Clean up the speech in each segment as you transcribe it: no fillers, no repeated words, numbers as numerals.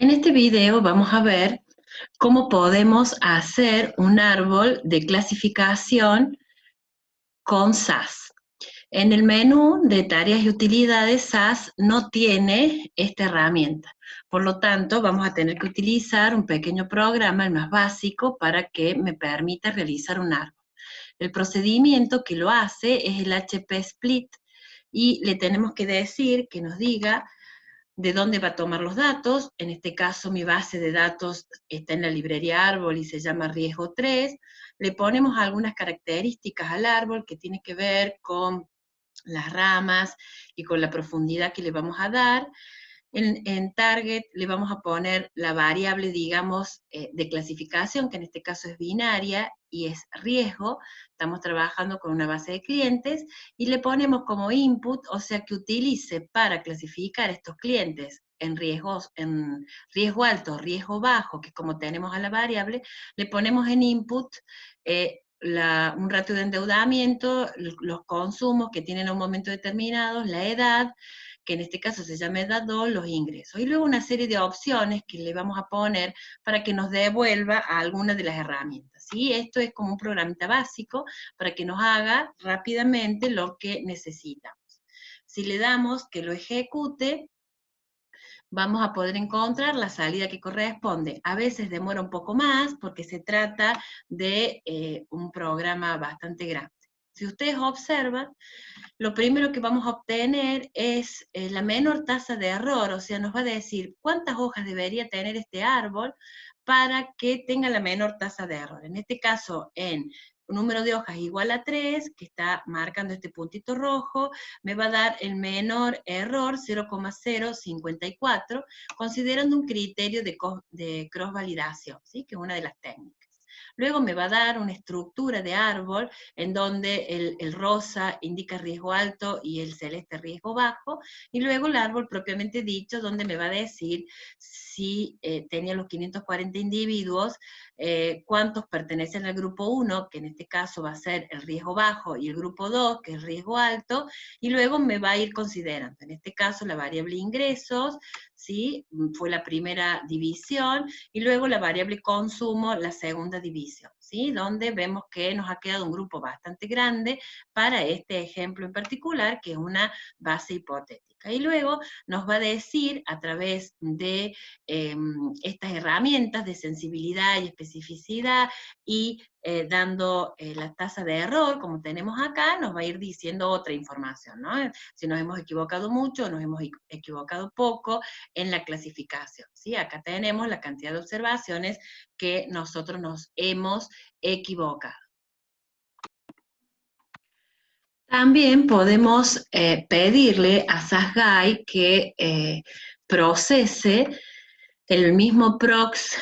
En este video vamos a ver cómo podemos hacer un árbol de clasificación con SAS. En el menú de tareas y utilidades, SAS no tiene esta herramienta. Por lo tanto, vamos a tener que utilizar un pequeño programa, el más básico, para que me permita realizar un árbol. El procedimiento que lo hace es el HP Split y le tenemos que decir que nos diga de dónde va a tomar los datos. En este caso, mi base de datos está en la librería árbol y se llama riesgo 3. Le ponemos algunas características al árbol que tiene que ver con las ramas y con la profundidad que le vamos a dar. En target le vamos a poner la variable, digamos, de clasificación, que en este caso es binaria y es riesgo. Estamos trabajando con una base de clientes y le ponemos como input, o sea, que utilice para clasificar estos clientes en riesgo alto, riesgo bajo, que es como tenemos a la variable, le ponemos en input un ratio de endeudamiento, los consumos que tienen a un momento determinado, la edad, que en este caso se llama edad 2, los ingresos. Y luego una serie de opciones que le vamos a poner para que nos devuelva a alguna de las herramientas. ¿Sí? Esto es como un programita básico para que nos haga rápidamente lo que necesitamos. Si le damos que lo ejecute, vamos a poder encontrar la salida que corresponde. A veces demora un poco más porque se trata de un programa bastante grande. Si ustedes observan, lo primero que vamos a obtener es la menor tasa de error, o sea, nos va a decir cuántas hojas debería tener este árbol para que tenga la menor tasa de error. En este caso, en un número de hojas igual a 3, que está marcando este puntito rojo, me va a dar el menor error, 0,054, considerando un criterio de cross-validación, ¿sí? Que es una de las técnicas. Luego me va a dar una estructura de árbol en donde el rosa indica riesgo alto y el celeste riesgo bajo, y luego el árbol propiamente dicho, donde me va a decir si tenía los 540 individuos, cuántos pertenecen al grupo 1, que en este caso va a ser el riesgo bajo, y el grupo 2, que es el riesgo alto, y luego me va a ir considerando, en este caso, la variable ingresos, ¿sí? Fue la primera división, y luego la variable consumo, la segunda división, ¿sí? Donde vemos que nos ha quedado un grupo bastante grande para este ejemplo en particular, que es una base hipotética. Y luego nos va a decir, a través de estas herramientas de sensibilidad y especificidad, y dando la tasa de error, como tenemos acá, nos va a ir diciendo otra información, ¿no? Si nos hemos equivocado mucho o nos hemos equivocado poco en la clasificación, ¿sí? Acá tenemos la cantidad de observaciones que nosotros nos hemos equivocado. También podemos pedirle a SAS que procese el mismo prox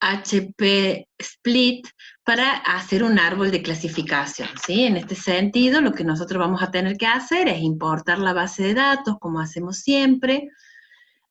HP Split para hacer un árbol de clasificación, ¿sí? En este sentido, lo que nosotros vamos a tener que hacer es importar la base de datos, como hacemos siempre.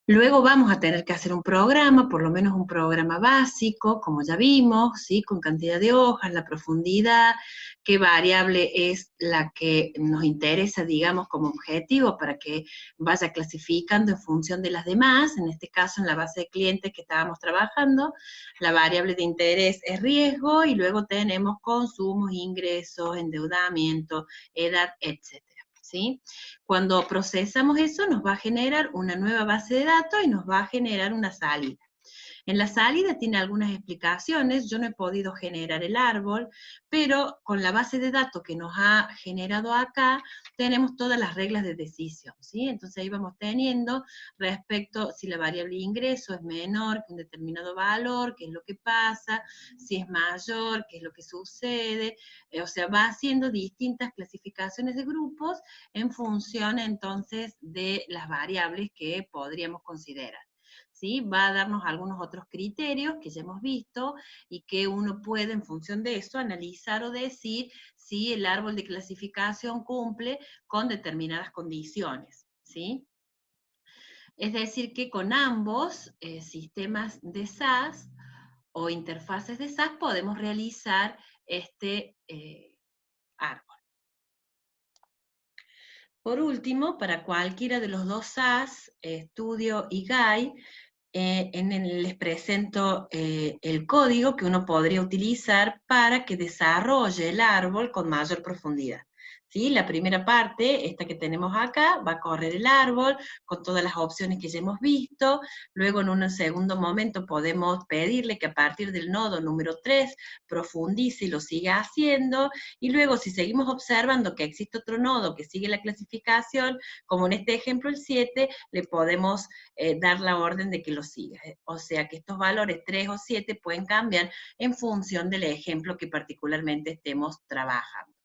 Luego vamos a tener que hacer un programa, por lo menos un programa básico, como ya vimos, ¿sí? Con cantidad de hojas, la profundidad, qué variable es la que nos interesa, digamos, como objetivo para que vaya clasificando en función de las demás. En este caso, en la base de clientes que estábamos trabajando, la variable de interés es riesgo, y luego tenemos consumos, ingresos, endeudamiento, edad, etc. ¿Sí? Cuando procesamos eso, nos va a generar una nueva base de datos y nos va a generar una salida. En la salida tiene algunas explicaciones, yo no he podido generar el árbol, pero con la base de datos que nos ha generado acá, tenemos todas las reglas de decisión, ¿sí? Entonces ahí vamos teniendo respecto si la variable ingreso es menor que un determinado valor, qué es lo que pasa, si es mayor, qué es lo que sucede, o sea, va haciendo distintas clasificaciones de grupos en función entonces de las variables que podríamos considerar. ¿Sí? Va a darnos algunos otros criterios que ya hemos visto y que uno puede, en función de eso, analizar o decir si el árbol de clasificación cumple con determinadas condiciones, ¿sí? Es decir, que con ambos sistemas de SAS o interfaces de SAS podemos realizar este árbol. Por último, para cualquiera de los dos SAS, Studio y Guide, les presento el código que uno podría utilizar para que desarrolle el árbol con mayor profundidad. ¿Sí? La primera parte, esta que tenemos acá, va a correr el árbol con todas las opciones que ya hemos visto. Luego, en un segundo momento, podemos pedirle que a partir del nodo número 3 profundice y lo siga haciendo. Y luego, si seguimos observando que existe otro nodo que sigue la clasificación, como en este ejemplo el 7, le podemos dar la orden de que lo siga. O sea que estos valores 3 o 7 pueden cambiar en función del ejemplo que particularmente estemos trabajando.